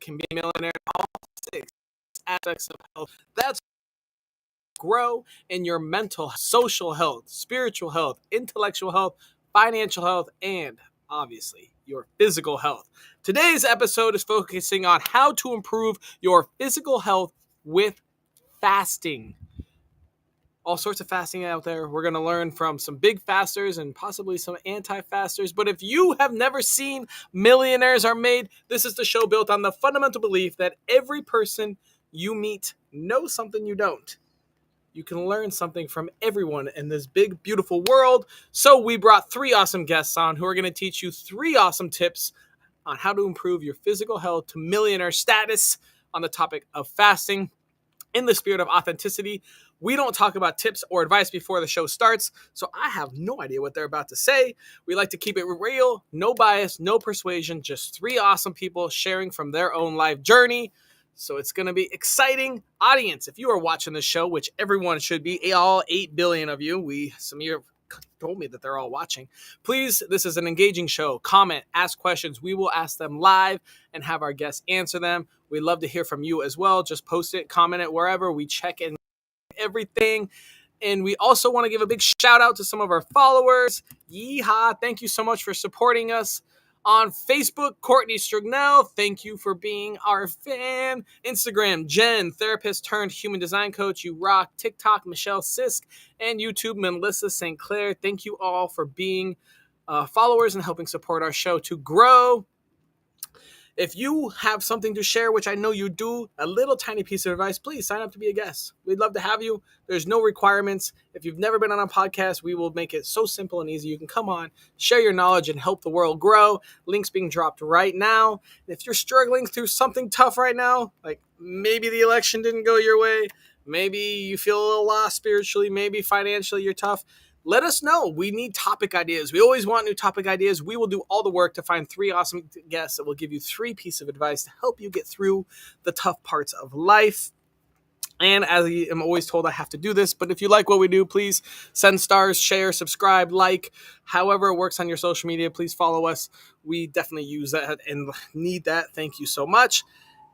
can be a millionaire in all 6 aspects of health. That's grow in your mental, social health, spiritual health, intellectual health, financial health, and obviously your physical health. Today's episode is focusing on how to improve your physical health with fasting. All sorts of fasting out there. We're going to learn from some big fasters and possibly some anti-fasters. But if you have never seen Millionaires Are Made, this is the show built on the fundamental belief that every person you meet knows something you don't. You can learn something from everyone in this big, beautiful world. So we brought 3 awesome guests on who are going to teach you 3 awesome tips on how to improve your physical health to millionaire status on the topic of fasting. In the spirit of authenticity, we don't talk about tips or advice before the show starts, so I have no idea what they're about to say. We like to keep it real, no bias, no persuasion, just 3 awesome people sharing from their own life journey. So it's going to be exciting. Audience, if you are watching this show, which everyone should be, all 8 billion of you, some of you told me that they're all watching. Please, this is an engaging show. Comment, ask questions. We will ask them live and have our guests answer them. We'd love to hear from you as well. Just post it, comment it wherever. We check in everything. And we also want to give a big shout out to some of our followers. Yeehaw. Thank you so much for supporting us. On Facebook, Courtney Strugnell, thank you for being our fan. Instagram, Jen, therapist turned human design coach, you rock. TikTok, Michelle Sisk, and YouTube, Melissa St. Clair. Thank you all for being followers and helping support our show to grow. If you have something to share, which I know you do, a little tiny piece of advice, please sign up to be a guest. We'd love to have you. There's no requirements. If you've never been on a podcast, we will make it so simple and easy. You can come on, share your knowledge, and help the world grow. Links being dropped right now. If you're struggling through something tough right now, like maybe the election didn't go your way, maybe you feel a little lost spiritually, maybe financially you're tough, let us know. We need topic ideas. We always want new topic ideas. We will do all the work to find 3 awesome guests that will give you 3 pieces of advice to help you get through the tough parts of life. And as I am always told, I have to do this. But if you like what we do, please send stars, share, subscribe, like, however it works on your social media. Please follow us. We definitely use that and need that. Thank you so much.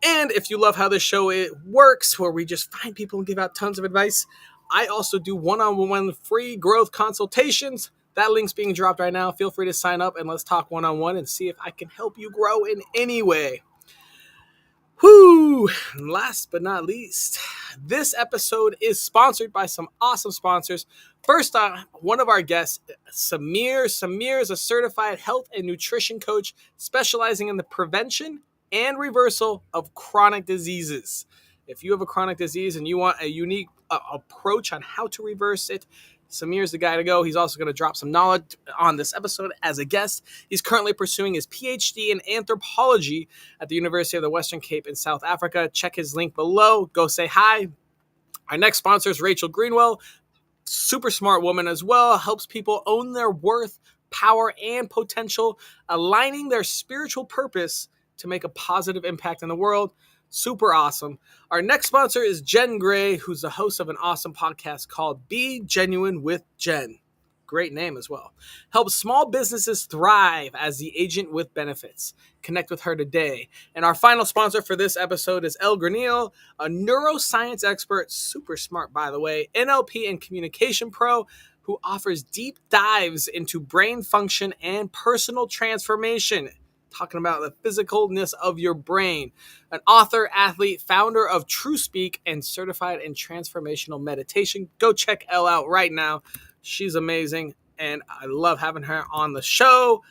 And if you love how this show works, where we just find people and give out tons of advice, I also do one-on-one free growth consultations. That link's being dropped right now. Feel free to sign up and let's talk one-on-one and see if I can help you grow in any way. Whoo! Last but not least, this episode is sponsored by some awesome sponsors. First, one of our guests, Samir. Samir is a certified health and nutrition coach specializing in the prevention and reversal of chronic diseases. If you have a chronic disease and you want a unique approach on how to reverse it, Samir's the guy to go. He's also going to drop some knowledge on this episode as a guest. He's currently pursuing his PhD in anthropology at the University of the Western Cape in South Africa. Check his link below. Go say hi. Our next sponsor is Rachel Greenwell. Super smart woman as well. Helps people own their worth, power, and potential, aligning their spiritual purpose to make a positive impact in the world. Super awesome. Our next sponsor is Jen Gray, who's the host of an awesome podcast called Be Genuine with Jen. Great name as well. Helps small businesses thrive as the agent with benefits. Connect with her today. And our final sponsor for this episode is El Granil, a neuroscience expert, super smart by the way, NLP and communication pro, who offers deep dives into brain function and personal transformation. Talking about the physicalness of your brain. An author, athlete, founder of True Speak, and certified in transformational meditation. Go check Elle out right now. She's amazing, and I love having her on the show.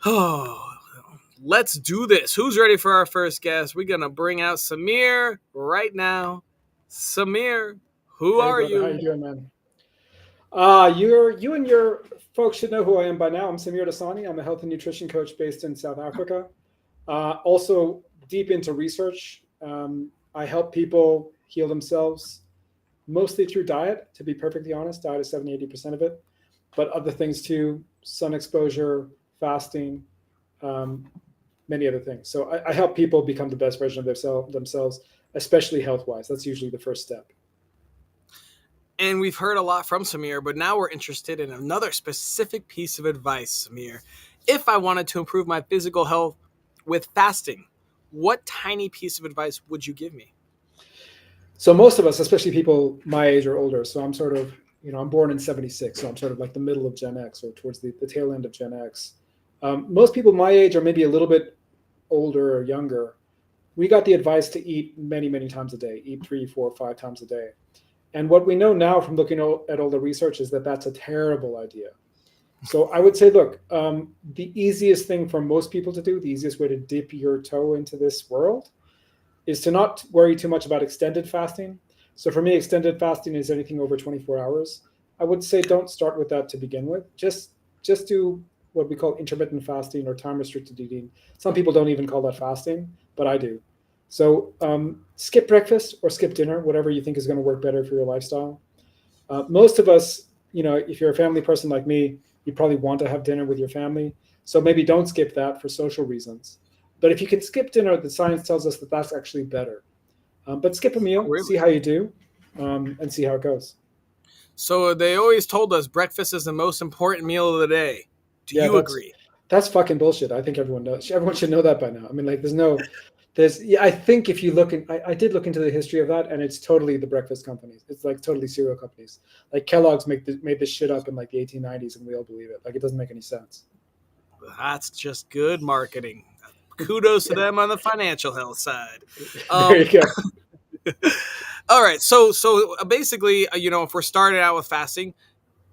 Oh, let's do this. Who's ready for our first guest? We're going to bring out Samir right now. Samir, who are brother, you? How you doing, man? You and your folks should know who I am by now. I'm Samir Dasani. I'm a health and nutrition coach based in South Africa. Also deep into research. I help people heal themselves, mostly through diet, to be perfectly honest. Diet is 70-80% of it, but other things too, sun exposure, fasting, many other things. So I help people become the best version of themselves, especially health-wise. That's usually the first step. And we've heard a lot from Samir, but now we're interested in another specific piece of advice, Samir. If I wanted to improve my physical health with fasting, what tiny piece of advice would you give me? So most of us, especially people my age or older, so I'm sort of, I'm born in 76, so I'm sort of like the middle of Gen X or towards the tail end of Gen X. Most people my age or maybe a little bit older or younger, we got the advice to eat many, many times a day, eat 3, 4, 5 times a day. And what we know now from looking at all the research is that that's a terrible idea. So I would say, look, the easiest thing for most people to do, the easiest way to dip your toe into this world is to not worry too much about extended fasting. So for me, extended fasting is anything over 24 hours. I would say don't start with that to begin with. Just do what we call intermittent fasting or time restricted eating. Some people don't even call that fasting, but I do. So skip breakfast or skip dinner, whatever you think is going to work better for your lifestyle. Most of us, if you're a family person like me, you probably want to have dinner with your family. So maybe don't skip that for social reasons. But if you can skip dinner, the science tells us that that's actually better. But skip a Oh, meal, see really? how you do, and see how it goes. So they always told us breakfast is the most important meal of the day. Do Yeah, you that's agree? that's fucking bullshit. I think everyone knows. Everyone should know that by now. I mean, like, there's. Yeah, I think if you look in, I did look into the history of that, and it's totally the breakfast companies. It's like totally cereal companies. Like Kellogg's made this shit up in like the 1890s, and we all believe it. Like, it doesn't make any sense. That's just good marketing. Kudos to them on the financial health side. There Um, you go. all right, so basically, if we're starting out with fasting,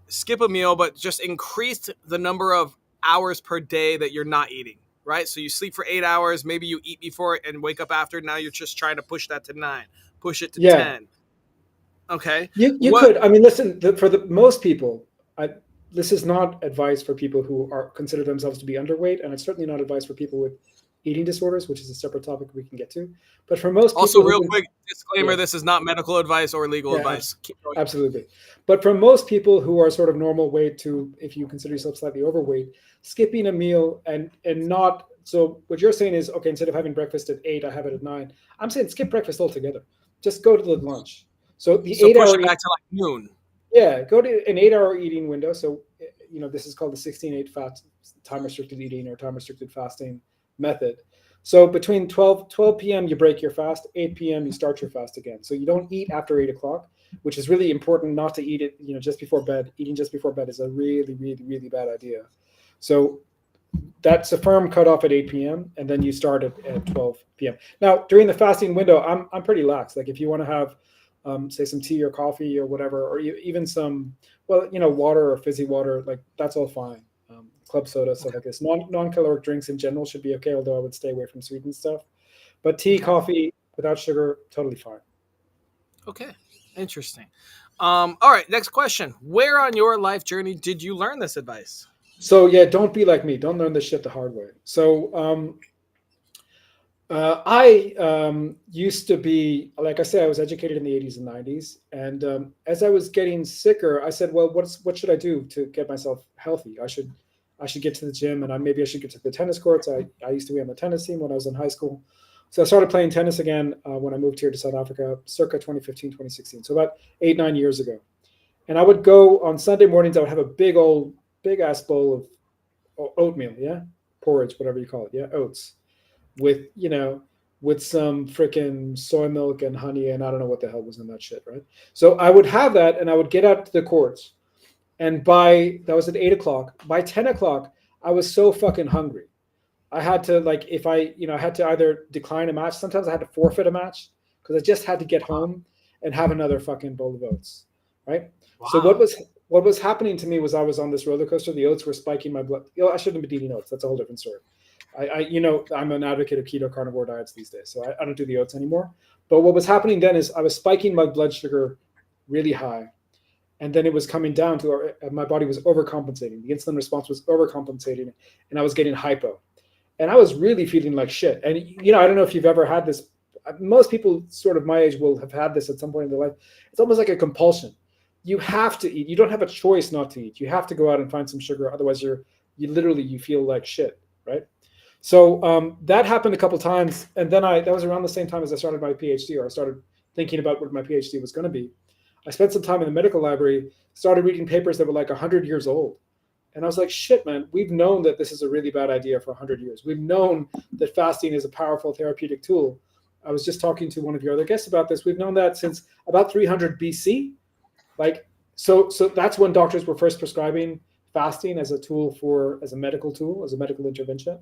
skip a meal, but just increase the number of hours per day that you're not eating. Right, so you sleep for 8 hours, maybe you eat before and wake up after. Now you're just trying to push that to 9, push it to Yeah, 10. Okay, you what could. I mean, listen. For the most people, this is not advice for people who are consider themselves to be underweight, and it's certainly not advice for people with eating disorders, which is a separate topic we can get to. But for most Also, people who real can, quick disclaimer: yeah, this is not medical advice or legal yeah, advice. Keep going. absolutely. But for most people who are sort of normal weight to, if you consider yourself slightly overweight, skipping a meal and not. So what you're saying is, okay, instead of having breakfast at 8, I have it at 9. I'm saying skip breakfast altogether. Just go to the lunch. So the So eight push hour it back to like noon. Yeah, go to an 8 hour eating window. So, this is called the 16-8 fat time restricted eating or time restricted fasting method. So between 12 p.m., you break your fast, 8 p.m., you start your fast again. So you don't eat after 8 o'clock, which is really important not to eat it, just before bed. Eating just before bed is a really, really, really bad idea. So that's a firm cutoff at 8 p.m. and then you start at 12 p.m. Now, during the fasting window, I'm pretty lax. Like if you want to have, say, some tea or coffee or whatever, or even some, well, water or fizzy water, like that's all fine. Club soda, stuff like this. Non-caloric drinks in general should be okay, although I would stay away from sweetened stuff. But tea, Okay. coffee without sugar, totally fine. Okay. Interesting. All right. Next question. Where on your life journey did you learn this advice? So yeah, don't be like me. Don't learn this shit the hard way. So I used to be, like I said, I was educated in the 80s and 90s. And as I was getting sicker, I said, well, what should I do to get myself healthy? I should get to the gym and maybe I should get to the tennis courts. I used to be on the tennis team when I was in high school. So I started playing tennis again when I moved here to South Africa, circa 2015, 2016. So about 8, 9 years ago. And I would go on Sunday mornings, I would have a big ass bowl of oatmeal, yeah? Porridge, whatever you call it, yeah? Oats with with some freaking soy milk and honey and I don't know what the hell was in that shit, right? So I would have that and I would get out to the courts, and that was at 8 o'clock. By 10 o'clock, I was so fucking hungry. I had to, like, if I had to either decline a match. Sometimes I had to forfeit a match because I just had to get home and have another fucking bowl of oats, right? So Wow. what was happening to me was I was on this roller coaster. The oats were spiking my blood. I shouldn't have been eating oats. That's a whole different story. I'm an advocate of keto carnivore diets these days, so I don't do the oats anymore. But what was happening then is I was spiking my blood sugar really high, and then it was coming down to my body was overcompensating. The insulin response was overcompensating, and I was getting hypo, and I was really feeling like shit. And I don't know if you've ever had this. Most people sort of my age will have had this at some point in their life. It's almost like a compulsion. You have to eat. You don't have a choice not to eat. You have to go out and find some sugar. Otherwise, you feel like shit, right? So that happened a couple of times, and then that was around the same time as I started my PhD, or I started thinking about what my PhD was going to be. I spent some time in the medical library, started reading papers that were like 100 years old, And I was like, shit, man, we've known that this is a really bad idea for 100 years. We've known that fasting is a powerful therapeutic tool. I was just talking to one of your other guests about this. We've known that since about 300 BC. Like, so that's when doctors were first prescribing fasting as a tool as a medical tool, as a medical intervention,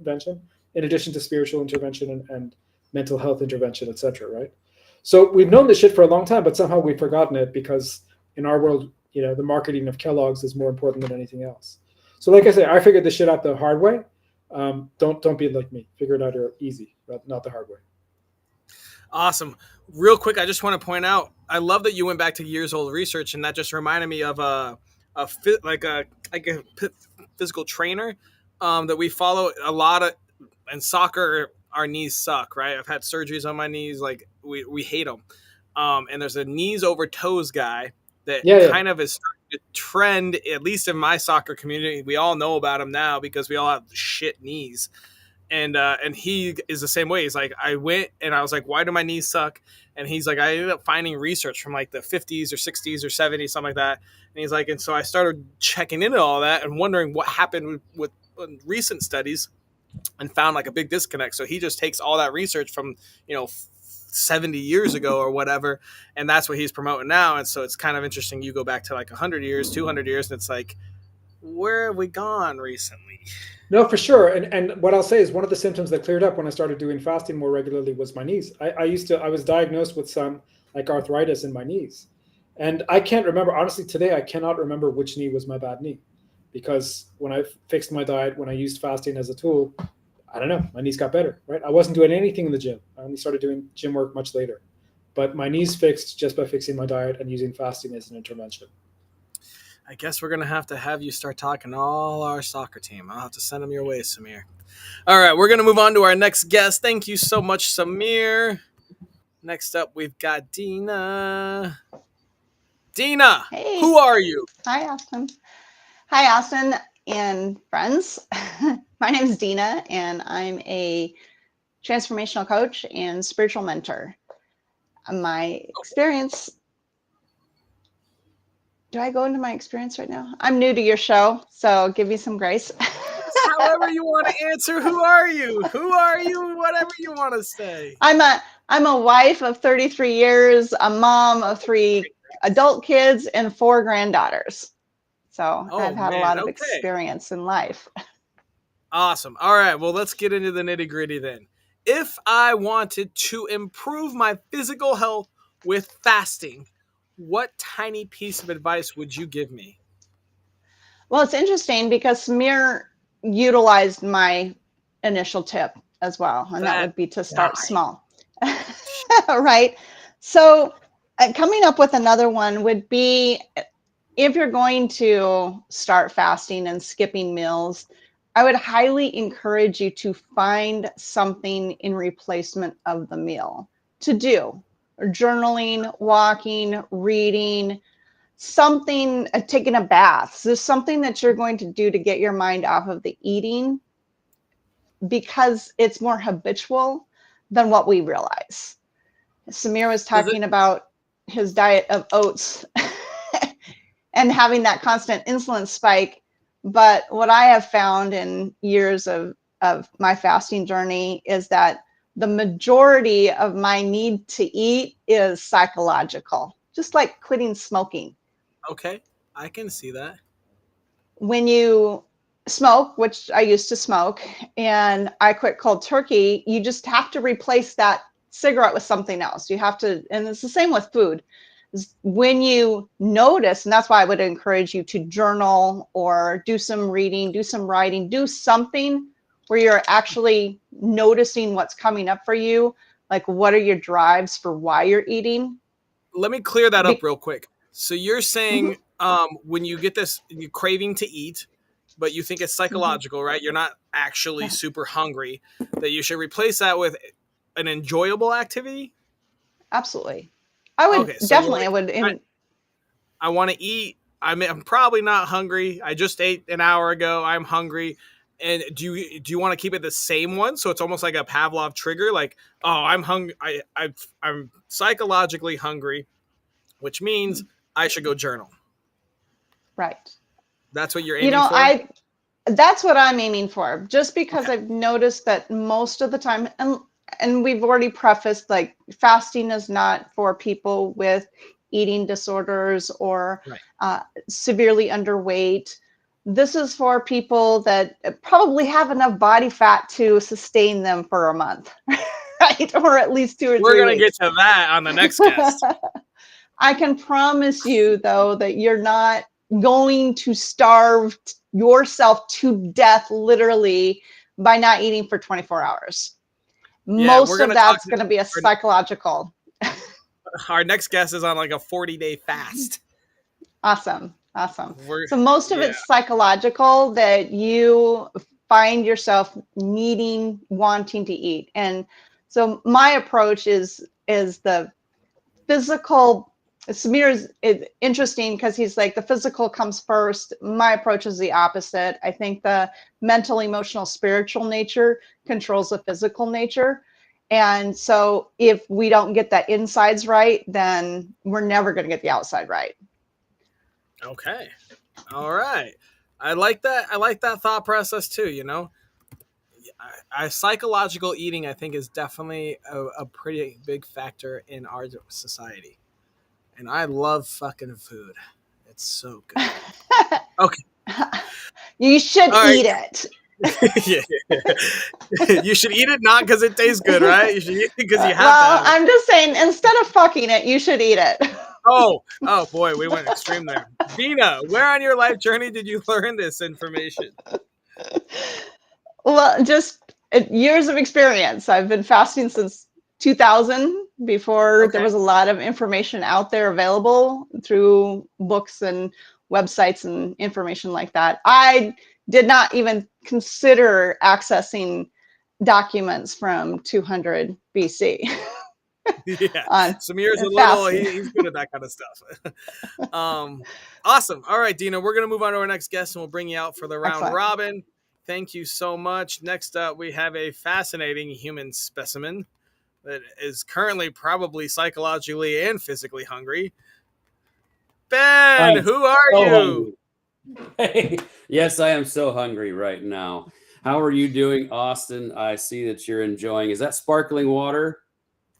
in addition to spiritual intervention and mental health intervention, etc. Right? So we've known this shit for a long time, but somehow we've forgotten it because in our world, the marketing of Kellogg's is more important than anything else. So, like I say, I figured this shit out the hard way. Don't be like me. Figure it out easy, not the hard way. Awesome. Real quick, I just want to point out, I love that you went back to years old research, and that just reminded me of a physical trainer that we follow a lot of. In soccer, our knees suck, right? I've had surgeries on my knees, like we hate them. And there's a knees over toes guy that Yeah, yeah. kind of is starting to trend, at least in my soccer community. We all know about him now because we all have shit knees, and he is the same way. He's like, I went and I was like, why do my knees suck? And he's like, I ended up finding research from like the 50s or 60s or 70s, something like that. And he's like, and so I started checking into all that and wondering what happened with recent studies, and found like a big disconnect. So he just takes all that research from 70 years ago or whatever, and that's what he's promoting now. And so it's kind of interesting. You go back to like 100 years, 200 years, and it's like, where have we gone recently? No, for sure. And what I'll say is one of the symptoms that cleared up when I started doing fasting more regularly was my knees. I was diagnosed with some like arthritis in my knees. And I can't remember, honestly, today I cannot remember which knee was my bad knee. Because when I fixed my diet, when I used fasting as a tool, I don't know, my knees got better, right? I wasn't doing anything in the gym. I only started doing gym work much later. But my knees fixed just by fixing my diet and using fasting as an intervention. I guess we're going to have you start talking to all our soccer team. I'll have to send them your way, Samir. All right, we're going to move on to our next guest. Thank you so much, Samir. Next up, we've got Dina. Dina, Hey, who are you? hi Austin. Hi Austin and friends. My name is Dina and I'm a transformational coach and spiritual mentor. My experience, do I go into my experience right now? I'm new to your show, so give me some grace. However you want to answer, who are you? Who are you? Whatever you want to say. I'm a wife of 33 years, a mom of 3 adult kids and 4 granddaughters. So Oh I've had a man, lot of okay. experience in life. Awesome. All right, well, let's get into the nitty-gritty then. If I wanted to improve my physical health with fasting, what tiny piece of advice would you give me? Well, it's interesting because Samir utilized my initial tip as well, and that That would be to guy. start small. Right? So, coming up with another one would be if you're going to start fasting and skipping meals, I would highly encourage you to find something in replacement of the meal to do. Journaling, walking, reading, something, taking a bath. So there's something that you're going to do to get your mind off of the eating because it's more habitual than what we realize. Samir was Does it talking about his diet of oats and having that constant insulin spike. But what I have found in years of my fasting journey is that the majority of my need to eat is psychological, just like quitting smoking. okay? I can see that. When you smoke, which I used to smoke, and I quit cold turkey, you just have to replace that cigarette with something else. You have to, and it's the same with food. When you notice, and that's why I would encourage you to journal or do some reading, do some writing, do something where you're actually noticing what's coming up for you. Like, what are your drives for why you're eating? Let me clear that up Be- real quick. So you're saying Mhm, when you get this you craving to eat, but you think it's mhm. psychological, right? You're not actually Yeah, super hungry, that you should replace that with an enjoyable activity? absolutely. I would Okay, so you're definitely, like, I would, and I want to eat. I'm probably not hungry. I just ate an hour ago. I'm hungry. And do you want to keep it the same one? So it's almost like a Pavlov trigger. Like, oh, I'm hungry. I'm psychologically hungry, which means I should go journal. right. That's what you're You aiming know, for? that's what I'm aiming for, just because Okay. I've noticed that most of the time, and we've already prefaced, like, fasting is not for people with eating disorders or Right. severely underweight. This is for people that probably have enough body fat to sustain them for a month, right? Or at least two or We're three going to get weeks. to that on the next guest. I can promise you, though, that you're not going to starve yourself to death literally by not eating for 24 hours. Yeah, we're Most going of to talk that's to going to be a psychological. our next guest is on like a 40-day fast. Awesome. Awesome. We're So most of yeah. it's psychological, that you find yourself needing, wanting to eat. And so my approach is the physical. Samir is interesting because he's like, the physical comes first. My approach is the opposite. I think the mental, emotional, spiritual nature controls the physical nature. And so if we don't get the insides right, then we're never going to get the outside right. Okay. All right. I like that. I like that thought process too, you know. Psychological eating, I think, is definitely a pretty big factor in our society. And I love fucking food. It's so good. Okay. You should All right. eat it. Yeah. You should eat it not because it tastes good, right? You should eat it because you have to Well, have it. I'm just saying, instead of fucking it, you should eat it. Oh boy, we went extreme there. Dina, where on your life journey did you learn this information? Well, just years of experience. I've been fasting since 2000, before there Okay. was a lot of information out there available through books and websites and information like that. I did not even consider accessing documents from 200 BC Yeah. on Samir's a little, fasting. he's good at that kind of stuff. um, awesome. All right, Dina, we're going to move on to our next guest and we'll bring you out for the round Excellent. robin. Thank you so much. Next up, we have a fascinating human specimen that is currently probably psychologically and physically hungry. Ben, I'm who are so you? hungry. Hey, yes, I am so hungry right now. How are you doing, Austin? I see that you're enjoying. Is that sparkling water?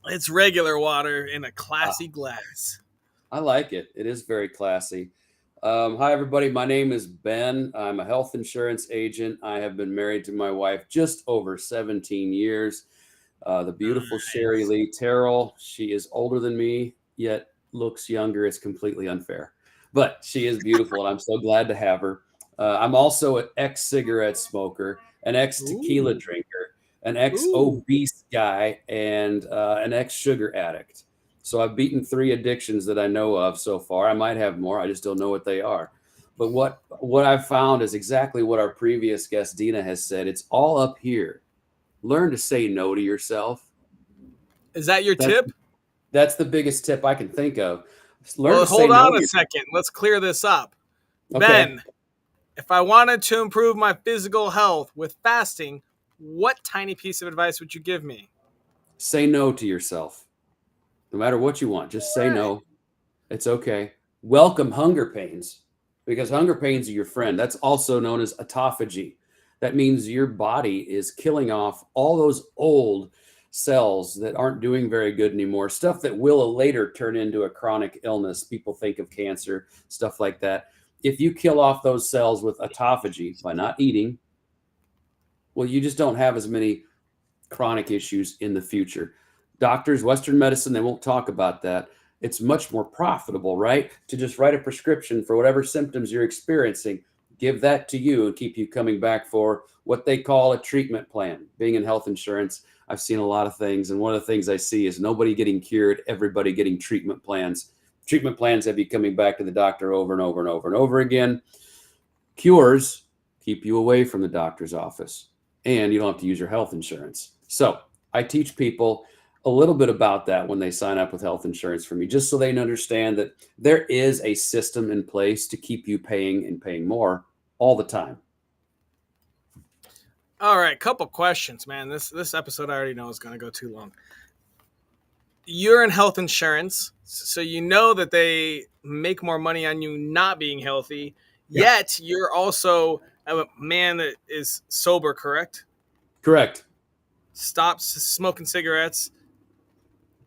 It's regular water in a Ah, classy glass. I like it. It is very classy. Hi, everybody. My name is Ben. I'm a health insurance agent. I have been married to my wife just over 17 years. The beautiful Sherry Nice. Lee Terrell. She is older than me, yet looks younger. It's completely unfair, but she is beautiful, and I'm so glad to have her. I'm also an ex-cigarette smoker, an ex-tequila Ooh. drinker, an Ooh. ex-obese guy, and an ex-sugar addict. So I've beaten 3 addictions that I know of so far. I might have more. I just don't know what they are. But what I've found is exactly what our previous guest Dina has said. It's all up here. Learn to say no to yourself. Is that your That's tip? that's the biggest tip I can think of. Learn Well, to say hold no on to a yourself. second. Let's clear this up. Okay. Ben, if I wanted to improve my physical health with fasting, what tiny piece of advice would you give me? Say no to yourself. No matter what you want, just All say right. no. It's okay. Welcome hunger pains because hunger pains are your friend. That's also known as autophagy. That means your body is killing off all those old cells that aren't doing very good anymore, stuff that will later turn into a chronic illness. People think of cancer, stuff like that. If you kill off those cells with autophagy by not eating, well, you just don't have as many chronic issues in the future. Doctors, Western medicine, they won't talk about that. It's much more profitable, right? To just write a prescription for whatever symptoms you're experiencing, give that to you and keep you coming back for what they call a treatment plan. Being in health insurance, I've seen a lot of things. And one of the things I see is nobody getting cured, everybody getting treatment plans. Treatment plans have you coming back to the doctor over and over and over and over again. Cures keep you away from the doctor's office and you don't have to use your health insurance. So I teach people a little bit about that when they sign up with health insurance for me, just so they understand that there is a system in place to keep you paying and paying more all the time. All right, couple questions, man. This episode I already know is going to go too long. You're in health insurance, so you know that they make more money on you not being healthy. Yet you're also a man that is sober, correct? Correct. Stops smoking cigarettes,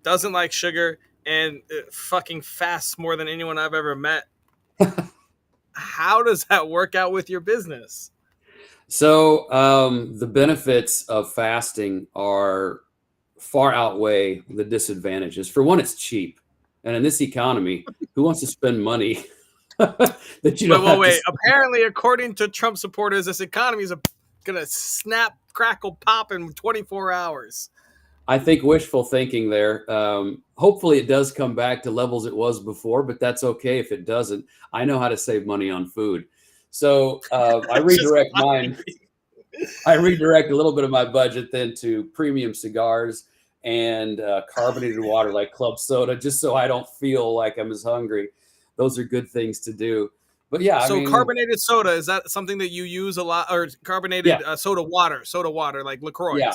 doesn't like sugar, and fucking fasts more than anyone I've ever met. How does that work out with your business? So the benefits of fasting are far outweigh the disadvantages. For one, it's cheap, and in this economy, who wants to spend money that you don't have Wait. to? Apparently, according to Trump supporters, this economy is gonna snap, crackle, pop in 24 hours. I think wishful thinking there. Hopefully, it does come back to levels it was before, but that's okay if it doesn't. I know how to save money on food, so I redirect mine. I redirect a little bit of my budget then to premium cigars and carbonated water like club soda, just so I don't feel like I'm as hungry. Those are good things to do. But yeah, I So mean, carbonated soda, is that something that you use a lot, or carbonated yeah, soda water like LaCroix? yeah.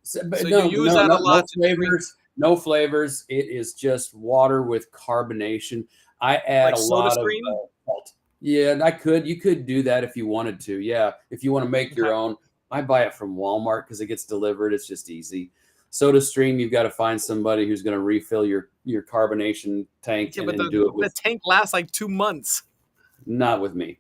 So, So but you no, use no, that a no, lot to drink, no flavors. It is just water with carbonation. I add like a Soda lot of Stream. salt. Yeah, and you could do that if you wanted to. Yeah, if you want to make your Okay. own. I buy it from Walmart because it gets delivered. It's just easy. Soda Stream, you've got to find somebody who's going to refill your carbonation tank Yeah, but and do it the with. tank lasts like 2 months. Not with me.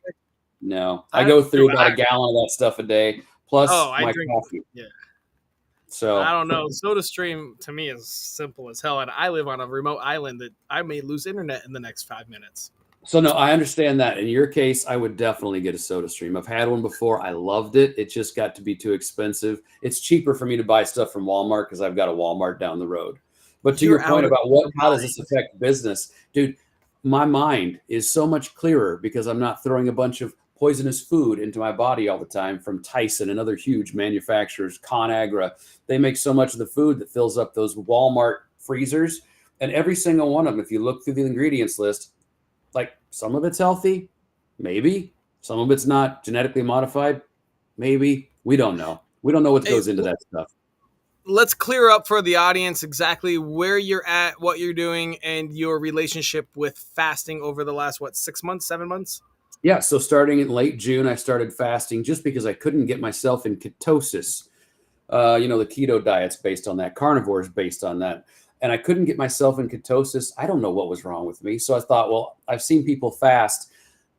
No, I I go through do. about a gallon of that stuff a day, plus I my drink. coffee. Yeah. I So don't know. Soda Stream to me is simple as hell, and I live on a remote island that I may lose internet in the next 5 minutes. So no, I understand that. In your case, I would definitely get a Soda Stream. I've had one before. I loved it. It just got to be too expensive. It's cheaper for me to buy stuff from Walmart because I've got a Walmart down the road. But to You're your out point of about your how does mind. this affect business, dude, my mind is so much clearer because I'm not throwing a bunch of poisonous food into my body all the time from Tyson and other huge manufacturers, ConAgra. They make so much of the food that fills up those Walmart freezers. And every single one of them, if you look through the ingredients list, like some of it's healthy, maybe. Some of it's not genetically modified, maybe. We don't know. We don't know what Hey, goes into that stuff. let's clear up for the audience exactly where you're at, what you're doing, and your relationship with fasting over the last 6 months, 7 months. Yeah, so starting in late June, I started fasting just because I couldn't get myself in ketosis. The keto diet's based on that. Carnivore is based on that. And I couldn't get myself in ketosis. I don't know what was wrong with me. So I thought, well, I've seen people fast.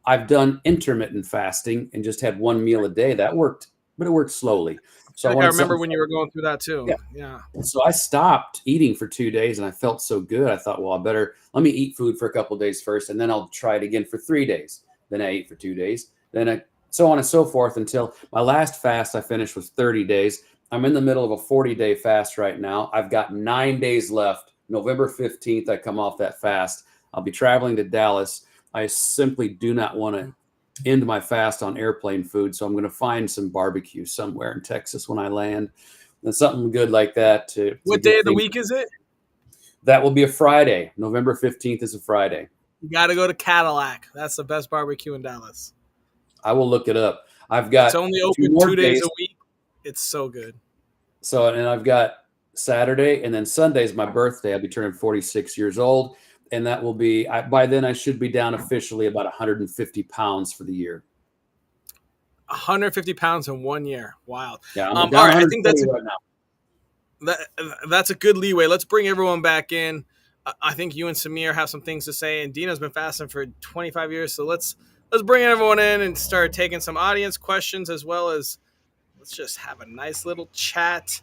I've done intermittent fasting and just had one meal a day. That worked, but it worked slowly. So I wanted remember something. when you were going through that too. Yeah. Yeah. So I stopped eating for 2 days and I felt so good. I thought, well, let me eat food for a couple of days first, and then I'll try it again for 3 days. Then I ate for 2 days. So on and so forth until my last fast I finished was 30 days. I'm in the middle of a 40-day fast right now. I've got 9 days left. November 15th, I come off that fast. I'll be traveling to Dallas. I simply do not want to end my fast on airplane food. So I'm going to find some barbecue somewhere in Texas when I land. And something good like that to What get day of the things. week is it? That will be a Friday. November 15th is a Friday. You got to go to Cadillac. That's the best barbecue in Dallas. I will look it up. I've got It's only 2 open more 2 days days. a week. It's so good. So, and I've got Saturday, and then Sunday's my birthday. I'll be turning 46 years old, and that will be by then I should be down officially about 150 pounds for the year. 150 pounds in 1 year. Wild. Yeah, I'm All down right, I think that's right now. that's a good leeway. Let's bring everyone back in. I think you and Samir have some things to say, and Dina's been fasting for 25 years, so let's bring everyone in and start taking some audience questions, as well as let's just have a nice little chat.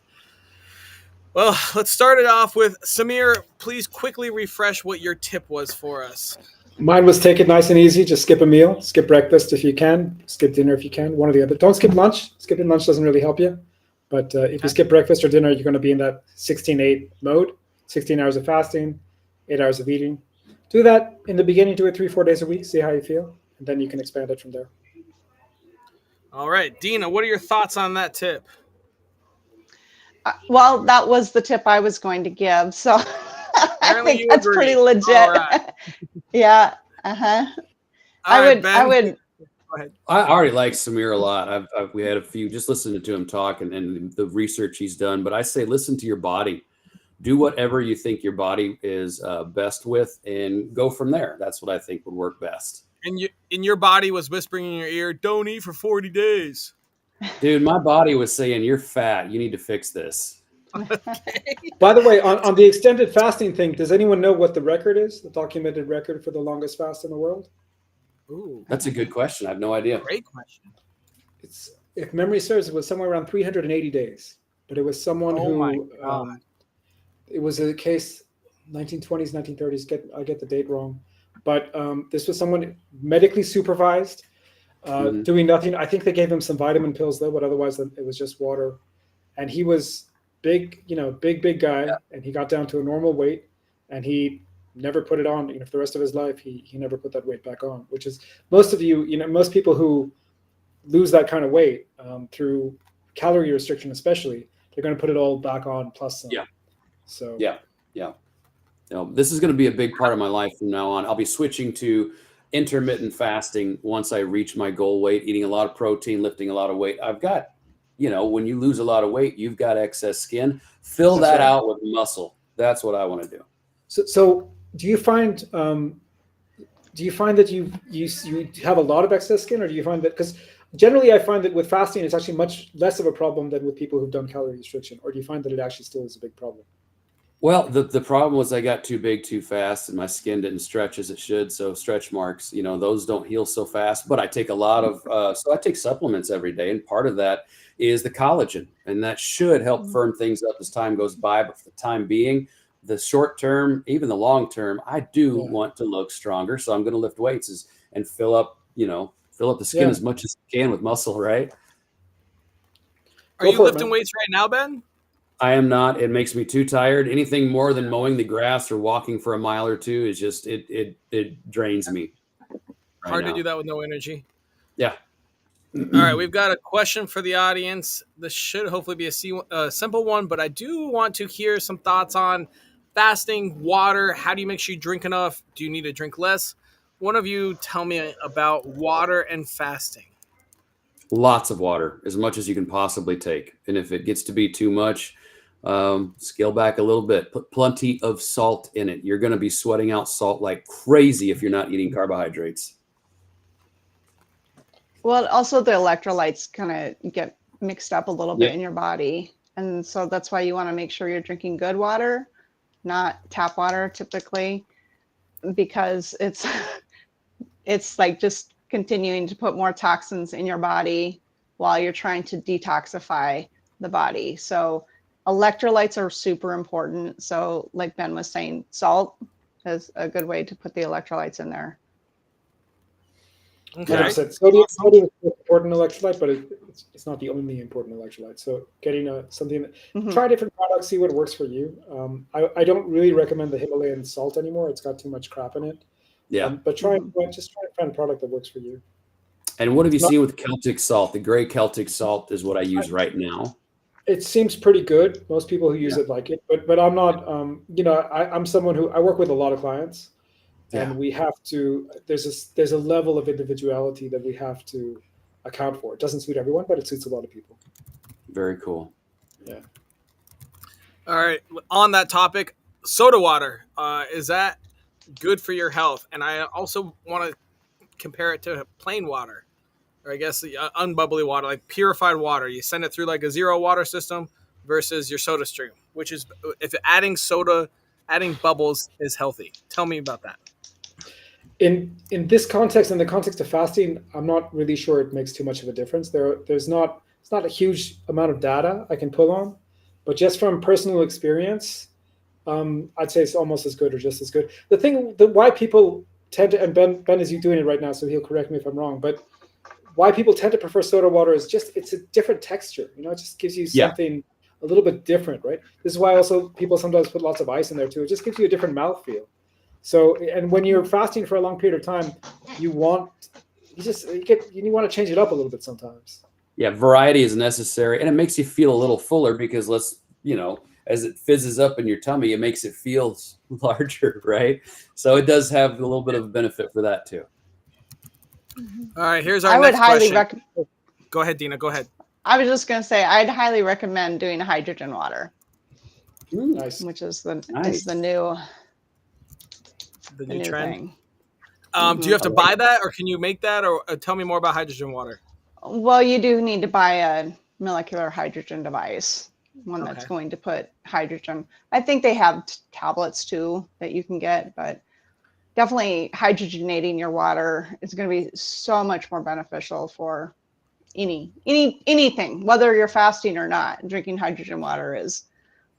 Well, let's start it off with Samir. Please quickly refresh what your tip was for us. Mine was take it nice and easy. Just skip a meal. Skip breakfast if you can. Skip dinner if you can. One or the other. Don't skip lunch. Skipping lunch doesn't really help you. But if you skip breakfast or dinner, you're going to be in that 16-8 mode. 16 hours of fasting, 8 hours of eating. Do that in the beginning. Do it 3-4 days a week. See how you feel. And then you can expand it from there. All right, Dina, what are your thoughts on that tip? Well, that was the tip I was going to give. So I think that's agree. pretty legit. All right. Yeah. Uh-huh. All right, I would. Go ahead. I already like Samir a lot. We had a few, just listening to him talk and the research he's done. But I say, listen to your body. Do whatever you think your body is best with, and go from there. That's what I think would work best. And your body was whispering in your ear, "Don't eat for 40 days." Dude, my body was saying, "You're fat. You need to fix this." By the way, on the extended fasting thing, does anyone know what the record is? The documented record for the longest fast in the world? Ooh, That's a good question. I have no idea. great question. It's, if memory serves, it was somewhere around 380 days. But it was someone Oh my who, God. it was a case, 1920s, 1930s. I get the date wrong, but this was someone medically supervised, Mhm. doing nothing. I think they gave him some vitamin pills though, but otherwise it was just water. And he was big, big guy, and he got down to a normal weight, and he never put it on. For the rest of his life, he never put that weight back on. Which is most of you, most people who lose that kind of weight through calorie restriction, especially, they're going to put it all back on plus some. Yeah. So Yeah. This is going to be a big part of my life from now on. I'll be switching to intermittent fasting once I reach my goal weight, eating a lot of protein, lifting a lot of weight. I've got, when you lose a lot of weight, you've got excess skin. Fill That's that right. out with muscle. That's what I want to do. So do you find that you have a lot of excess skin, or do you find that, because generally I find that with fasting it's actually much less of a problem than with people who've done calorie restriction, or do you find that it actually still is a big problem? Well, the problem was I got too big too fast and my skin didn't stretch as it should. So stretch marks, those don't heal so fast. But I take a lot of, so I take supplements every day. And part of that is the collagen. And that should help firm things up as time goes by. But for the time being, the short term, even the long term, I do want to look stronger. So I'm going to lift weights and fill up the skin as much as I can with muscle, right? Are you lifting weights right now, Ben? I am not. It makes me too tired. Anything more than mowing the grass or walking for a mile or two is just it drains me. Hard to do that with no energy. Yeah. All right, we've got a question for the audience. This should hopefully be a simple one, but I do want to hear some thoughts on fasting, water. How do you make sure you drink enough? Do you need to drink less? One of you tell me about water and fasting. Lots of water, as much as you can possibly take. And if it gets to be too much, scale back a little bit. Put plenty of salt in it. You're going to be sweating out salt like crazy if you're not eating carbohydrates. Well, also the electrolytes kind of get mixed up a little bit in your body. And so that's why you want to make sure you're drinking good water, not tap water typically, because it's like just continuing to put more toxins in your body while you're trying to detoxify the body. So electrolytes are super important. So like Ben was saying, salt is a good way to put the electrolytes in there. Okay. 100%. Sodium is an important electrolyte, but it's not the only important electrolyte. So getting something, try different products, see what works for you. I don't really recommend the Himalayan salt anymore. It's got too much crap in it. Yeah. But just try to find a product that works for you. And what have you seen with Celtic salt? The gray Celtic salt is what I use right now. It seems pretty good. Most people who use it like it, but I'm not. I'm someone who I work with a lot of clients, and we have to. There's a level of individuality that we have to account for. It doesn't suit everyone, but it suits a lot of people. Very cool. Yeah. All right. On that topic, soda water, is that good for your health? And I also want to compare it to plain water, or I guess the unbubbly water, like purified water. You send it through like a zero water system versus your soda stream, which is if adding bubbles is healthy. Tell me about that. In this context, in the context of fasting, I'm not really sure it makes too much of a difference. It's not a huge amount of data I can pull on, but just from personal experience, I'd say it's almost as good or just as good. The thing that why people tend to, and Ben is doing it right now, so he'll correct me if I'm wrong, but why people tend to prefer soda water is just it's a different texture. It just gives you something a little bit different, right? This is why also people sometimes put lots of ice in there too. It just gives you a different mouthfeel. So, and when you're fasting for a long period of time, you want to change it up a little bit sometimes. Yeah, variety is necessary, and it makes you feel a little fuller because as it fizzes up in your tummy, it makes it feel larger, right? So it does have a little bit of a benefit for that too. All right, here's our next question. Go ahead, Dina. Go ahead. I was just going to say I'd highly recommend doing hydrogen water, nice. Which is the new trend. Thing. Do you have I to like buy that, or can you make that, or tell me more about hydrogen water? Well, you do need to buy a molecular hydrogen device, one that's Okay. going to put hydrogen. I think they have tablets too that you can get, but definitely hydrogenating your water is going to be so much more beneficial for anything, whether you're fasting or not. Drinking hydrogen water is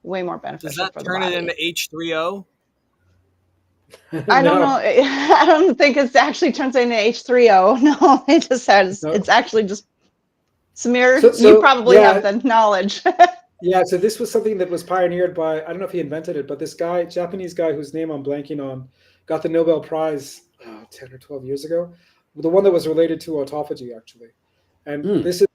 way more Does beneficial that for the turn it into body. H3O? I don't know. No, I don't think it actually turns into H3O. No, it just says no. it's actually just Samir. You So probably have yeah, the knowledge. yeah. So this was something that was pioneered by, I don't know if he invented it, but this guy, Japanese guy whose name I'm blanking on, got the Nobel Prize 10 or 12 years ago. The one that was related to autophagy, actually. And Mm, this is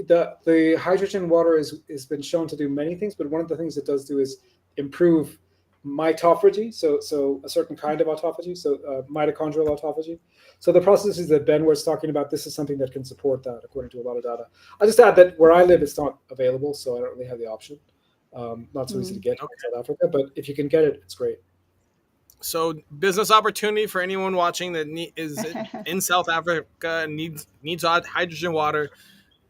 the hydrogen water is been shown to do many things, but one of the things it does do is improve mitophagy, so a certain kind of autophagy, so mitochondrial autophagy. So the processes that Ben was talking about, this is something that can support that, according to a lot of data. I just add that where I live, it's not available, so I don't really have the option. Not so easy to get in Okay. South Africa, but if you can get it, it's great. So, business opportunity for anyone watching that is in South Africa, needs hydrogen water.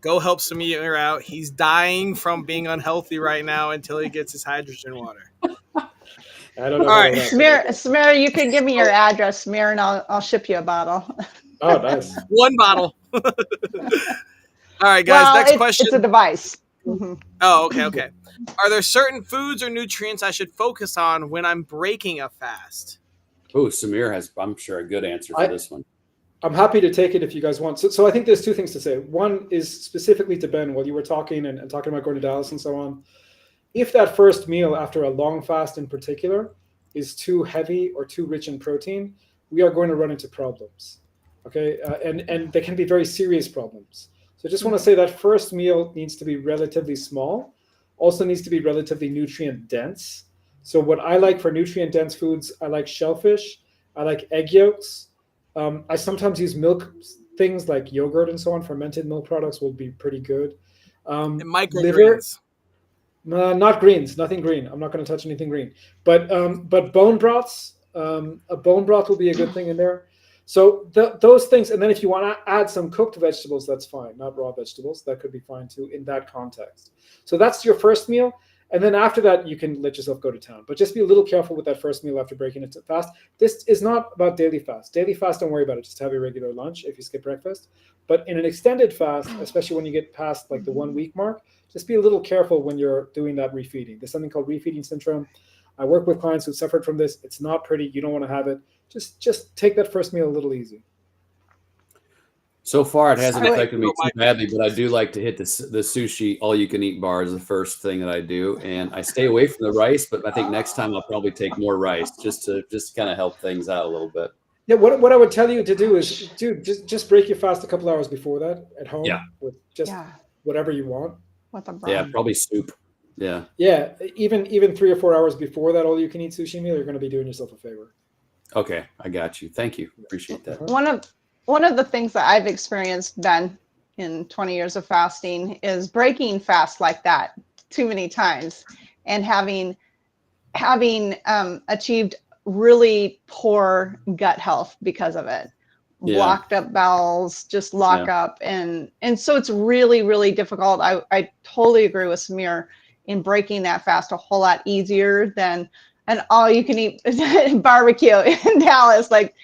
Go help Samir out. He's dying from being unhealthy right now until he gets his hydrogen water. I don't know All if right. that'll happen. Samir, you can give me your address, Samir, and I'll ship you a bottle. Oh, nice. One bottle. All right, guys. Well, Next it's a question. device. Mhm. Oh, okay. Are there certain foods or nutrients I should focus on when I'm breaking a fast? oh, Samir has, I'm sure, a good answer for I, this one. I'm happy to take it if you guys want. So I think there's two things to say. One is specifically to Ben while you were talking and talking about going to Dallas and so on. If that first meal after a long fast in particular is too heavy or too rich in protein, we are going to run into problems. Okay, and they can be very serious problems. So I just want to say that first meal needs to be relatively small, also needs to be relatively nutrient dense. So what I like for nutrient dense foods, I like shellfish, I like egg yolks. I sometimes use milk things like yogurt and so on. Fermented milk products will be pretty good. And Liver, microgreens. not greens, nothing green. I'm not going to touch anything green. But bone broths, a bone broth will be a good thing in there. So those things, and then if you want to add some cooked vegetables, that's fine. Not raw vegetables, that could be fine too in that context. So that's your first meal, and then after that you can let yourself go to town. But just be a little careful with that first meal after breaking it to fast. This is not about daily fast. Daily fast, don't worry about it. Just have your regular lunch if you skip breakfast. But in an extended fast, especially when you get past like the 1 week mark, just be a little careful when you're doing that refeeding. There's something called refeeding syndrome. I work with clients who suffered from this. It's not pretty. You don't want to have it. Just take that first meal a little easy. So far, it hasn't I would, affected me too badly, but I do like to hit the sushi all-you-can-eat bar is the first thing that I do, and I stay away from the rice. But I think next time I'll probably take more rice just to kind of help things out a little bit. Yeah, what I would tell you to do is, dude, just break your fast a couple hours before that at home Yeah. with just yeah, whatever you want. with a Yeah, broth. probably soup. Yeah. Yeah, even 3 or 4 hours before that all you can eat sushi meal, you're going to be doing yourself a favor. Okay, I got you. Thank you. Appreciate that. One of the things that I've experienced, Ben, in 20 years of fasting is breaking fast like that too many times and having achieved really poor gut health because of it. Yeah. Blocked up bowels, just lock up, and so it's really, really difficult. I totally agree with Samir in breaking that fast a whole lot easier than an all you can eat barbecue in Dallas. Like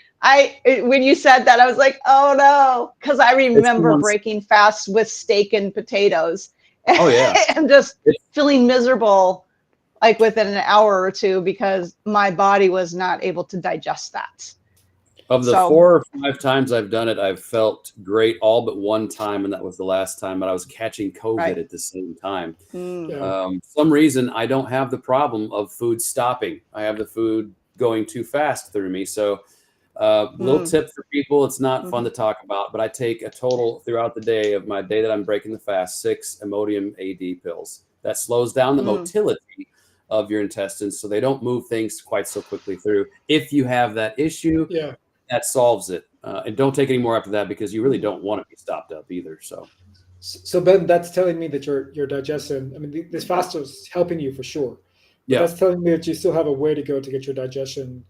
when you said that, I was like, oh no, because I remember breaking fast with steak and potatoes. Oh yeah. And just feeling miserable like within an hour or two because my body was not able to digest that. Of the 4 or 5 times I've done it, I've felt great all but one time, and that was the last time. But I was catching COVID at the same time. Some reason I don't have the problem of food stopping. I have the food going too fast through me. So, little tip for people: it's not fun to talk about, but I take a total throughout the day of my day that I'm breaking the fast 6 Imodium AD pills. That slows down the motility of your intestines, so they don't move things quite so quickly through. If you have that issue, that solves it. And don't take any more after that because you really don't want to be stopped up either. So Ben, that's telling me that your digestion, I mean, this fast is helping you for sure. But that's telling me that you still have a way to go to get your digestion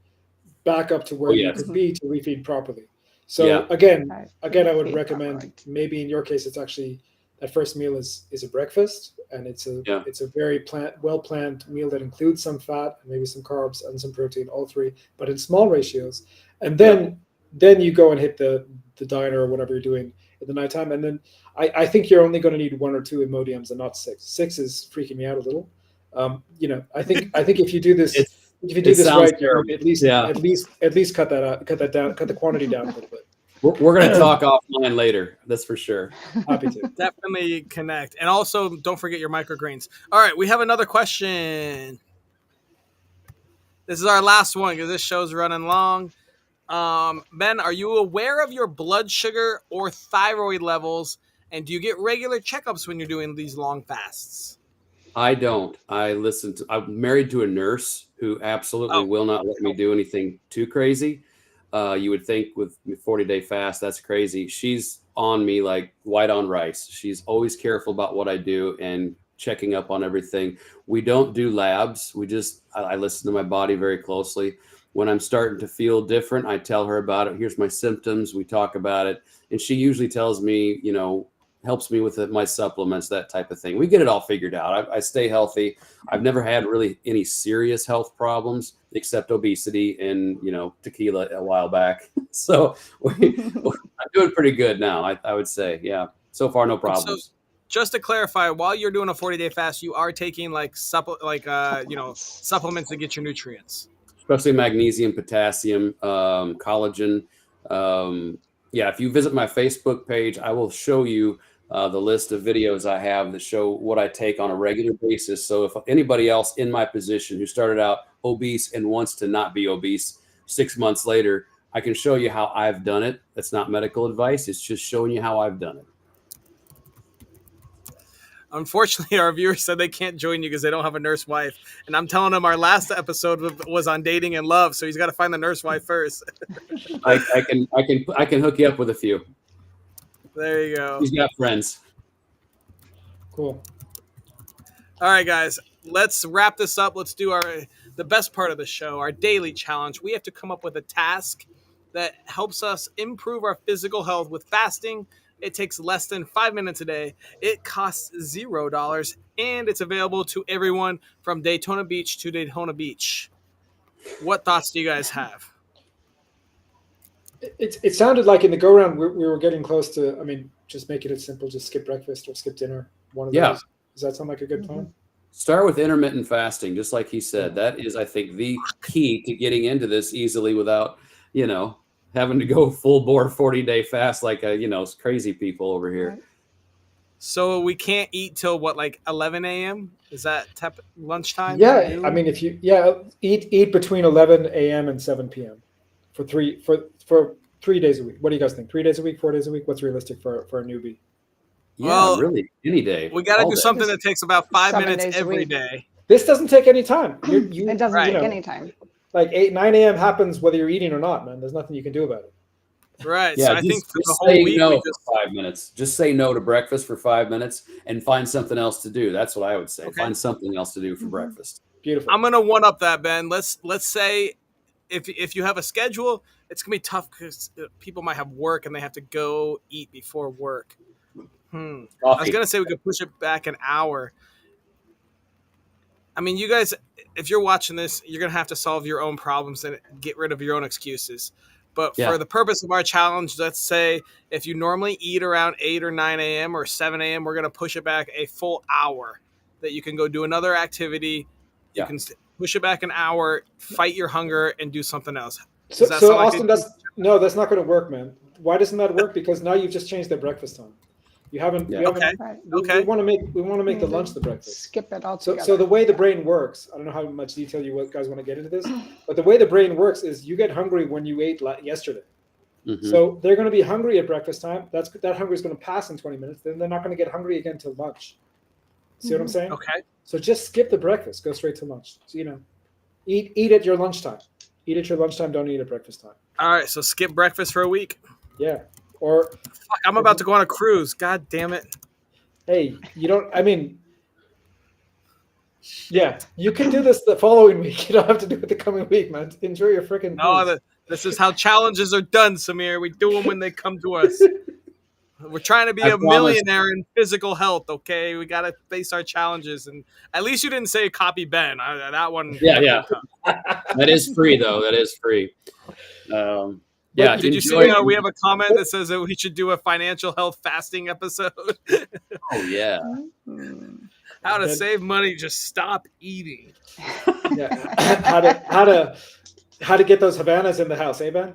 back up to where Oh, you yes. could be to refeed properly. So Yeah. again, Right. I would Refeed recommend properly. maybe in your case it's actually that first meal is a breakfast, and it's a Yeah. very well planned meal that includes some fat and maybe some carbs and some protein, all three, but in small ratios. And then you go and hit the diner or whatever you're doing in the nighttime. And then I think you're only going to need 1 or 2 Imodiums and not 6. 6 is freaking me out a little. I think if you do this, It if you do this sounds right, you terrible. need Yeah. at least cut that out, cut that down, cut the quantity down a little bit. We're going to talk offline later. That's for sure. Happy to. Definitely connect. And also, don't forget your microgreens. All right, we have another question. This is our last one because this show's running long. Ben, are you aware of your blood sugar or thyroid levels? And do you get regular checkups when you're doing these long fasts? I don't. I'm married to a nurse who absolutely Oh. will not let me do anything too crazy. You would think with 40-day fast, that's crazy. She's on me like white on rice. She's always careful about what I do and checking up on everything. We don't do labs. I listen to my body very closely. When I'm starting to feel different, I tell her about it. Here's my symptoms. We talk about it. And she usually tells me, helps me with my supplements, that type of thing. We get it all figured out. I stay healthy. I've never had really any serious health problems except obesity and, tequila a while back. So I'm doing pretty good now. I would say, yeah, so far, no problems. So, just to clarify, while you're doing a 40-day fast, you are taking supplements to get your nutrients. Especially magnesium, potassium, collagen. If you visit my Facebook page, I will show you the list of videos I have that show what I take on a regular basis. So if anybody else in my position who started out obese and wants to not be obese 6 months later, I can show you how I've done it. That's not medical advice. It's just showing you how I've done it. Unfortunately, our viewers said they can't join you because they don't have a nurse wife. And I'm telling them our last episode was on dating and love, so he's got to find the nurse wife first. I can hook you up with a few. There you go. He's got friends. Cool. All right, guys, let's wrap this up. Let's do the best part of the show, our daily challenge. We have to come up with a task that helps us improve our physical health with fasting. It takes less than 5 minutes a day. It costs $0, and it's available to everyone from Daytona Beach to Daytona Beach. What thoughts do you guys have? It sounded like in the go round we were getting close to. I mean, just making it simple. Just skip breakfast or skip dinner. One of those. Does that sound like a good plan? Start with intermittent fasting, just like he said. That is, I think, the key to getting into this easily without, having to go full bore 40-day fast like crazy people over here. Right. So we can't eat till what, like 11 a.m.? Is that lunchtime? Yeah, noon? I mean, if you eat between 11 a.m. and 7 p.m. for 3 days a week. What do you guys think? 3 days a week, 4 days a week? What's realistic for a newbie? Yeah, Well, really, any day. We got to all do day. something that takes about 5 7 minutes days a every week. day. This doesn't take any time. It doesn't Right. take any time. Like 9 a.m. happens whether you're eating or not, man. There's nothing you can do about it. Right. Yeah, So I think for the whole say week, no we for 5 minutes. Just say no to breakfast for 5 minutes and find something else to do. That's what I would say. Okay. Find something else to do for breakfast. Beautiful. I'm gonna one up that, Ben. Let's say if you have a schedule, it's gonna be tough because people might have work and they have to go eat before work. I was gonna say we could push it back an hour. I mean, you guys, if you're watching this, you're gonna have to solve your own problems and get rid of your own excuses. But for the purpose of our challenge, let's say if you normally eat around 8 or 9 a.m. or 7 a.m., we're gonna push it back a full hour. That you can go do another activity. You can push it back an hour, fight your hunger, and do something else. So like Austin, that's not going to work, man. Why doesn't that work? Because now you've just changed their breakfast time. You haven't. Yeah. We haven't. Right. We want to make the lunch the breakfast. Skip it all So together. the way the brain works, I don't know how much detail you guys want to get into this, but the way the brain works is you get hungry when you ate yesterday. Mm-hmm. So they're going to be hungry at breakfast time. That hunger is going to pass in 20 minutes. Then they're not going to get hungry again till lunch. See what I'm saying? Okay. So just skip the breakfast. Go straight to lunch. So, eat at your lunchtime. Eat at your lunchtime. Don't eat at breakfast time. All right. So skip breakfast for a week. Yeah. Or Fuck, I'm about to go on a cruise. God damn it. hey, you don't. I mean, Yeah, you can do this the following week. You don't have to do it the coming week, man. Enjoy your freaking No, cruise. this is how challenges are done, Samir. We do them when they come to us. We're trying to be I a promise. millionaire in physical health, okay? We got to face our challenges. And at least you didn't say copy Ben. That one. Yeah. That is free, though. That is free. Yeah, Did you enjoy. see we have a comment that says that we should do a financial health fasting episode? Oh, yeah. How to save money, just stop eating. Yeah. How to get those Havanas in the house, eh, Ben?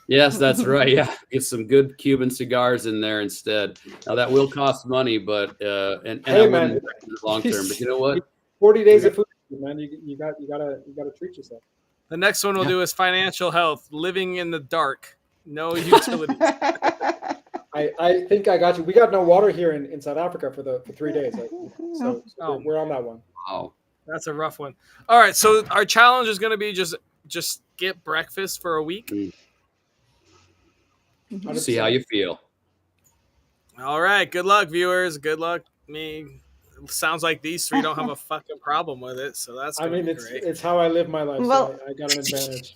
Yes, that's right. Yeah, get some good Cuban cigars in there instead. Now that will cost money, but and Hey, I man. wouldn't long term. But you know what? 40 days of food, man. You gotta treat yourself. The next one we'll do is financial health, living in the dark, no utilities. I think I got you. We got no water here in South Africa for 3 days. So we're on that one. Wow. That's a rough one. All right, so our challenge is going to be just skip breakfast for a week. See how you feel. All right, good luck, viewers. Good luck, me. It sounds like these three don't have a fucking problem with it, so that's I mean, be great. it's how I live my life. Well- So I got an advantage.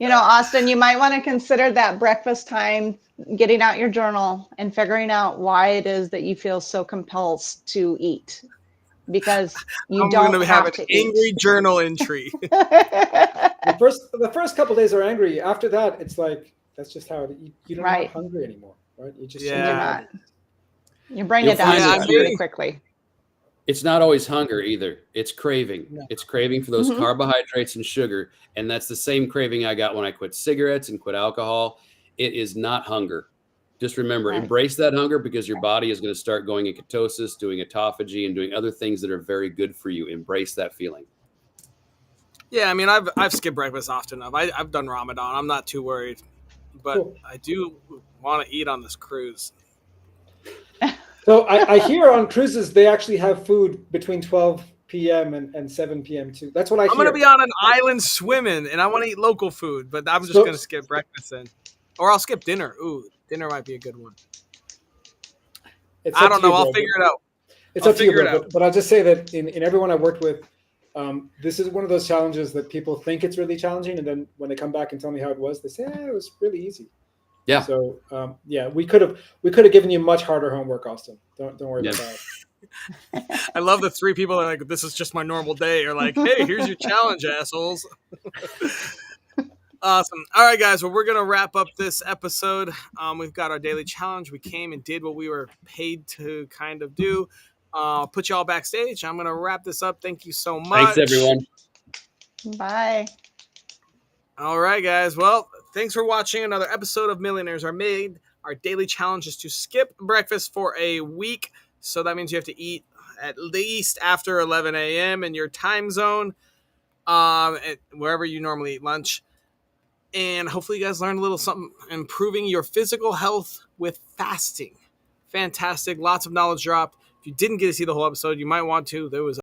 Austin, you might want to consider that breakfast time, getting out your journal and figuring out why it is that you feel so compelled to eat, because you I'm don't going to have have to an angry eat. journal entry. The first couple days are angry. After that, it's like that's just how you don't Right. get hungry anymore, right? You just Yeah. You're not. Your brain You'll adapts find to that it too. pretty quickly. It's not always hunger either. It's craving. No. It's craving for those Mhm. carbohydrates and sugar. And that's the same craving I got when I quit cigarettes and quit alcohol. It is not hunger. Just remember, Right. embrace that hunger, because your body is going to start going in ketosis, doing autophagy, and doing other things that are very good for you. Embrace that feeling. Yeah, I mean, I've skipped breakfast often enough. I've done Ramadan. I'm not too worried, but Cool. I do want to eat on this cruise. So I hear on cruises they actually have food between 12 p.m. and 7 p.m. too. That's what I I'm hear. going to be on an island swimming, and I want to eat local food, but I'm just So- going to skip breakfast then. Or I'll skip dinner. Ooh, dinner might be a good one. It's I up don't to you, know. I'll bro. figure it out. It's I'll up to you, figure it bro. out. But I'll just say that in everyone I worked with, this is one of those challenges that people think it's really challenging, and then when they come back and tell me how it was, they say, it was really easy. Yeah. So we could have given you much harder homework, Austin. Don't worry Yeah. about that. I love the three people that are like, this is just my normal day. Or like, hey, here's your challenge, assholes. Awesome. All right, guys. Well, we're going to wrap up this episode. We've got our daily challenge. We came and did what we were paid to kind of do. Put you all backstage. I'm going to wrap this up. Thank you so much. Thanks, everyone. Bye. All right, guys. Well, thanks for watching another episode of Millionaires Are Made. Our daily challenge is to skip breakfast for a week. So that means you have to eat at least after 11 a.m. in your time zone, wherever you normally eat lunch. And hopefully you guys learned a little something, improving your physical health with fasting. Fantastic. Lots of knowledge dropped. If you didn't get to see the whole episode, you might want to. There was